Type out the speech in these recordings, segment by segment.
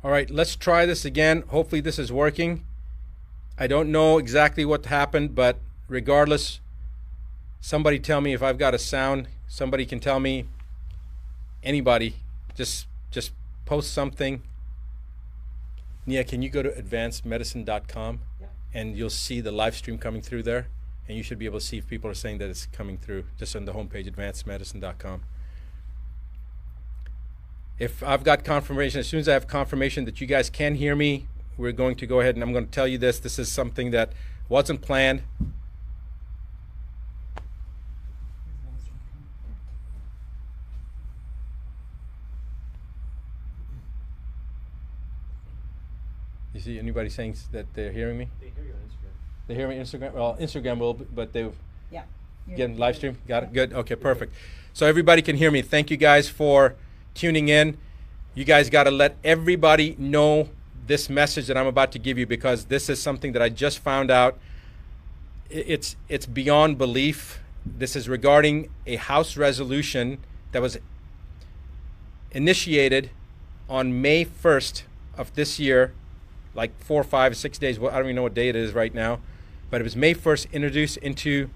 All right, let's try this again. Hopefully this is working. I don't know exactly what happened, but regardless, somebody tell me if I've got a sound. Somebody can tell me. Anybody, just post something. Nia, can you go to advancedmedicine.com and you'll see the live stream coming through there, and you should be able to see if people are saying that it's coming through just on the homepage, advancedmedicine.com. If I've got confirmation, as soon as I have confirmation that you guys can hear me, we're going to go ahead and I'm going to tell you this. This is something that wasn't planned. You see anybody saying that they're hearing me? They hear you on Instagram. They hear me on Instagram? Well, Instagram will, but they Yeah. get live stream? Got it? Good. Okay, perfect. So everybody can hear me. Thank you guys for tuning in. You guys got to let everybody know this message that I'm about to give you, because this is something that I just found out. It's beyond belief. This is regarding a House resolution that was initiated on May 1st of this year, like 4, 5, 6 days. I don't even know what day it is right now, but it was May 1st, introduced into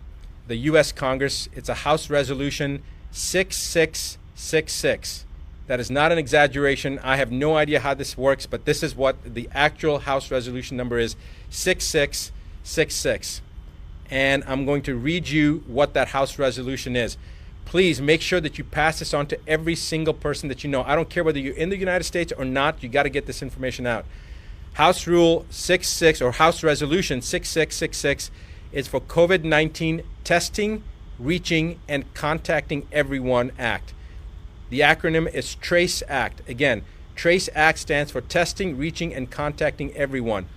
the U.S. Congress. It's a House Resolution 6666. That is not an exaggeration. I have no idea how this works, but this is what the actual House resolution number is, 6666. And I'm going to read you what that House resolution is. Please make sure that you pass this on to every single person that you know. I don't care whether you're in the United States or not, you got to get this information out. House Rule 66, or House Resolution 6666, is for COVID-19 testing, reaching, and contacting everyone Act. The acronym is TRACE Act. Again, TRACE Act stands for Testing, Reaching, and Contacting Everyone.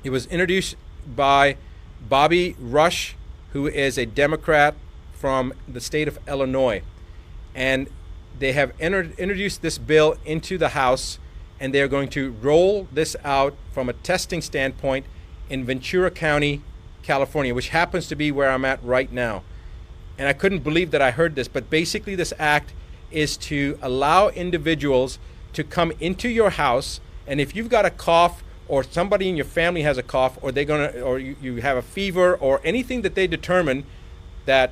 It was introduced by Bobby Rush, who is a Democrat from the state of Illinois. And they have introduced this bill into the House, and they're going to roll this out from a testing standpoint in Ventura County, California, which happens to be where I'm at right now. And I couldn't believe that I heard this, but basically this act is to allow individuals to come into your house, and if you've got a cough, or somebody in your family has a cough, or you have a fever, or anything that they determine that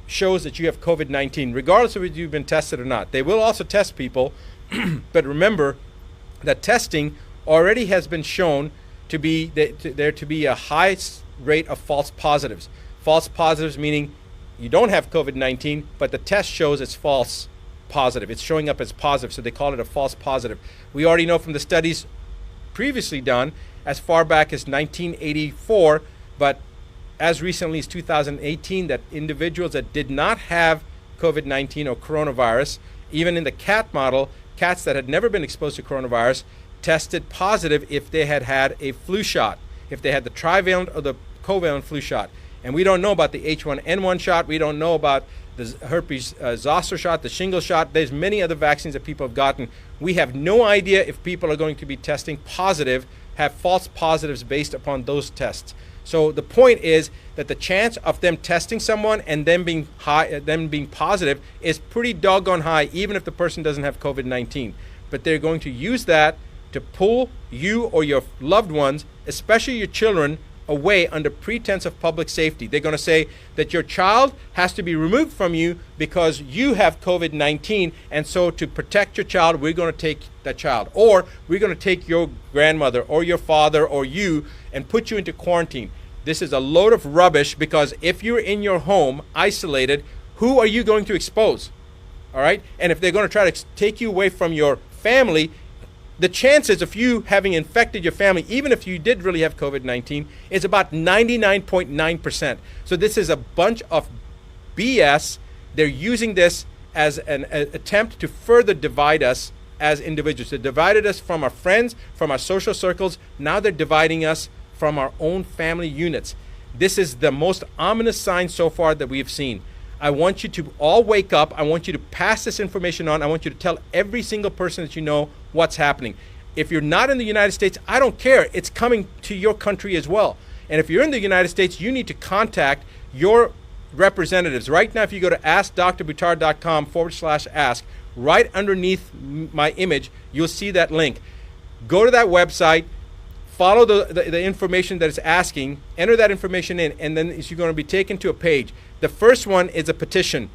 shows that you have COVID-19, regardless of whether you've been tested or not. They will also test people, but remember that testing already has been shown to be there to be a high rate of false positives. False positives meaning you don't have COVID-19, but the test shows it's false positive. It's showing up as positive, so they call it a false positive. We already know from the studies previously done as far back as 1984, but as recently as 2018, that individuals that did not have COVID-19 or coronavirus, even in the cat model, cats that had never been exposed to coronavirus, tested positive if they had had a flu shot, if they had the trivalent or the covalent flu shot. And we don't know about the H1N1 shot. We don't know about the herpes zoster shot, the shingles shot. There's many other vaccines that people have gotten. We have no idea if people are going to be testing positive, have false positives based upon those tests. So the point is that the chance of them testing someone and them being positive is pretty doggone high, even if the person doesn't have COVID-19. But they're going to use that to pull you or your loved ones, especially your children, away under pretense of public safety. They're going to say that your child has to be removed from you because you have COVID-19, and so to protect your child, we're going to take that child. Or we're going to take your grandmother or your father or you and put you into quarantine. This is a load of rubbish, because if you're in your home isolated, who are you going to expose? All right? And if they're going to try to take you away from your family, the chances of you having infected your family, even if you did really have COVID-19, is about 99.9%. So this is a bunch of BS. They're using this as an attempt to further divide us as individuals. They divided us from our friends, from our social circles. Now they're dividing us from our own family units. This is the most ominous sign so far that we've seen. I want you to all wake up. I want you to pass this information on. I want you to tell every single person that you know what's happening. If you're not in the United States, I don't care. It's coming to your country as well. And if you're in the United States, you need to contact your representatives. Right now, if you go to askdrbuttar.com/ask, right underneath my image, you'll see that link. Go to that website, follow the information that it's asking, enter that information in, and then you're going to be taken to a page. The first one is a petition.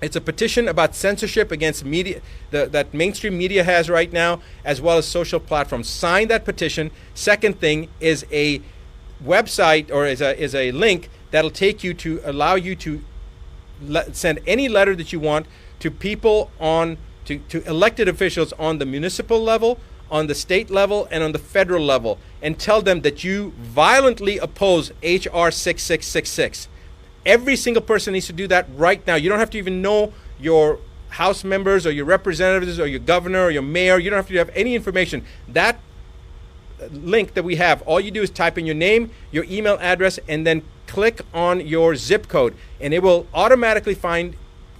It's a petition about censorship against media that mainstream media has right now, as well as social platforms. Sign that petition. Second thing is a website, or is a link that'll take you to allow you to send any letter that you want to people to elected officials on the municipal level, on the state level, and on the federal level, and tell them that you violently oppose HR 6666. Every single person needs to do that right now. You don't have to even know your House members or your representatives or your governor or your mayor. You don't have to have any information. That link that we have, all you do is type in your name, your email address, and then click on your zip code, and it will automatically find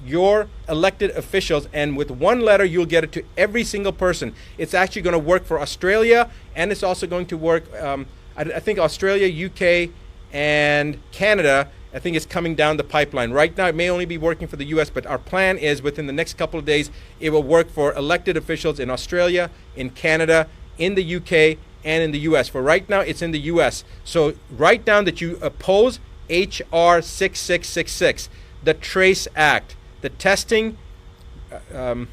your elected officials, and with one letter you'll get it to every single person. It's actually going to work for Australia, and it's also going to work I think Australia, UK, and Canada. I think it's coming down the pipeline. Right now it may only be working for the US, but our plan is within the next couple of days it will work for elected officials in Australia, in Canada, in the UK, and in the US. For right now it's in the US. So write down that you oppose HR 6666, the TRACE Act, the testing, I'm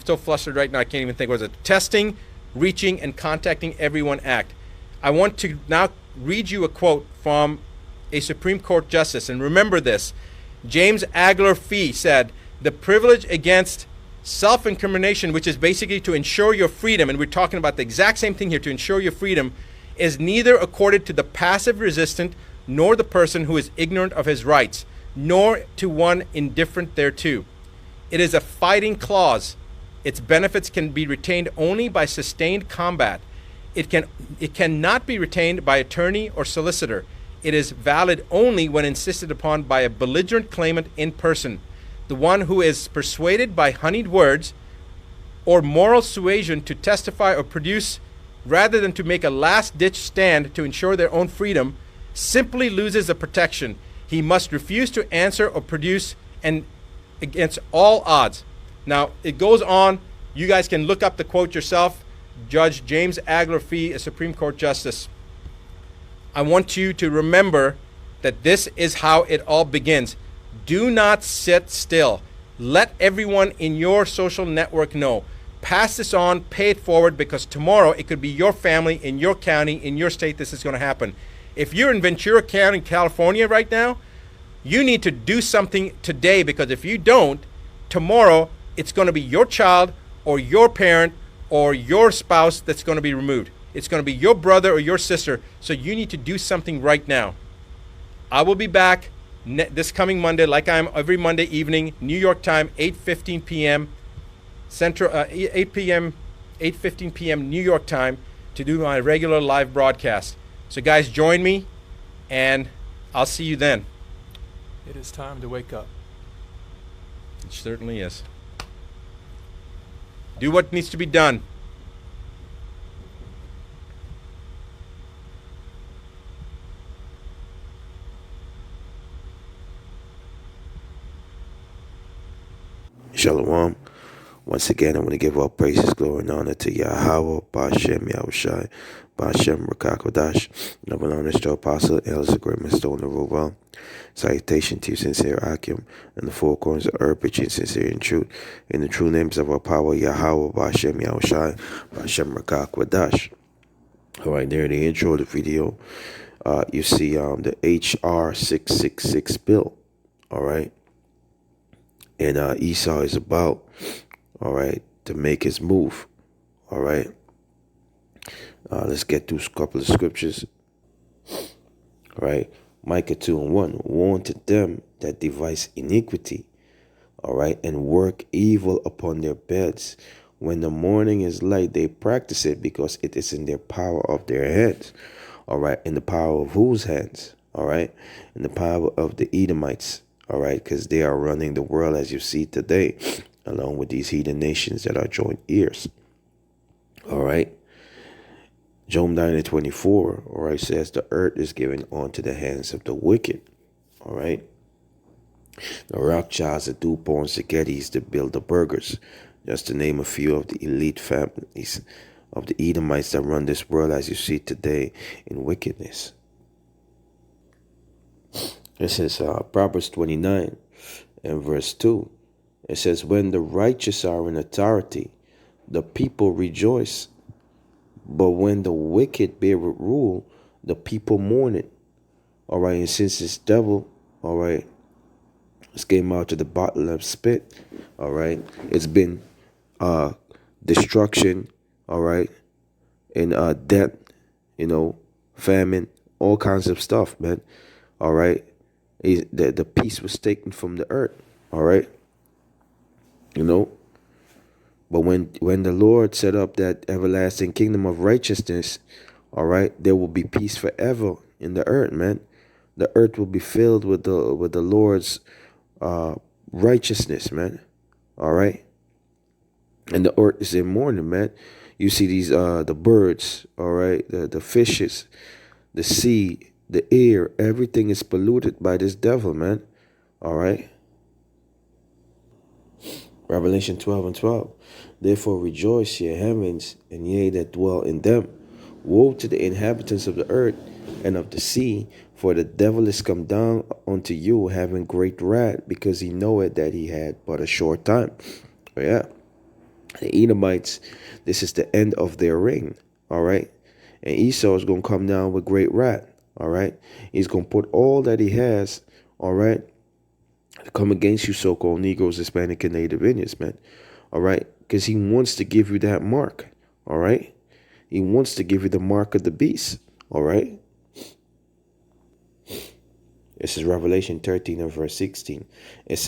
still flustered right now, I can't even think, what was it? Testing, Reaching, and Contacting Everyone Act. I want to now read you a quote from a Supreme Court justice, and remember this. James Agler Fee said, "The privilege against self-incrimination, which is basically to ensure your freedom," and we're talking about the exact same thing here, to ensure your freedom, "is neither accorded to the passive resistant nor the person who is ignorant of his rights, nor to one indifferent thereto. It is a fighting clause. Its benefits can be retained only by sustained combat. It cannot be retained by attorney or solicitor. It is valid only when insisted upon by a belligerent claimant in person, the one who is persuaded by honeyed words or moral suasion to testify or produce, rather than to make a last-ditch stand to ensure their own freedom, simply loses the protection. He must refuse to answer or produce, and against all odds." Now, it goes on. You guys can look up the quote yourself. Judge James Agler Fee, a Supreme Court Justice. I want you to remember that this is how it all begins. Do not sit still. Let everyone in your social network know. Pass this on, pay it forward, because tomorrow it could be your family, in your county, in your state, this is going to happen. If you're in Ventura County, California right now, you need to do something today, because if you don't, tomorrow it's going to be your child or your parent or your spouse that's going to be removed. It's going to be your brother or your sister. So you need to do something right now. I will be back this coming Monday, like I am every Monday evening, New York time, 8:15 p.m. Central, 8:15 p.m. New York time, to do my regular live broadcast. So guys, join me, and I'll see you then. It is time to wake up. It certainly is. Do what needs to be done. Shalom. Once again, I want to give all praises, glory, and honor to Yahweh, Ba'Shem Yahushai, Ba'Shem Rakakwadash, noble honors to Apostle, Elders of Great Stone of Roval. Salutation to you, sincere Akim, and the four corners of earth, preaching sincere and truth, in the true names of our power, Yahweh, Ba'Shem Yahushai, Ba'Shem Rakakwadash. All right, there in the intro of the video, you see the HR 666 bill. All right. And Esau is about, all right, to make his move. All right. Let's get through a couple of scriptures. All right. Micah 2:1. Warn to them that devise iniquity, all right, and work evil upon their beds. When the morning is light, they practice it, because it is in their power of their heads. All right. In the power of whose hands? All right. In the power of the Edomites. All right, because they are running the world as you see today, along with these heathen nations that are joint ears. All right. Job 9:24, all right, says the earth is given onto the hands of the wicked. All right. The Rothschilds, the Duponts, the Gettys, to build the burgers, just to name a few of the elite families. of the Edomites that run this world as you see today in wickedness. This is Proverbs 29 and verse 2. It says, when the righteous are in authority, the people rejoice. But when the wicked bear rule, the people mourn it. All right, and since this devil, all right, it's came out to the bottomless spit, all right, it's been destruction, all right, and death, famine, all kinds of stuff, man. All right, the peace was taken from the earth, all right, But when the Lord set up that everlasting kingdom of righteousness, all right, there will be peace forever in the earth, man. The earth will be filled with the Lord's righteousness, man. All right, and the earth is in mourning, man. You see these the birds, all right, the fishes, the sea, the air, everything is polluted by this devil, man. All right. Revelation 12 and 12. Therefore rejoice, ye heavens, and ye that dwell in them. Woe to the inhabitants of the earth and of the sea, for the devil is come down unto you, having great wrath, because he knoweth that he had but a short time. Yeah. The Edomites, this is the end of their reign. All right. And Esau is going to come down with great wrath. All right. He's going to put all that he has, all right, come against you, so-called Negroes, Hispanic, and Native Indians, man. All right, because he wants to give you that mark. All right, he wants to give you the mark of the beast. All right. This is Revelation 13 and verse 16. It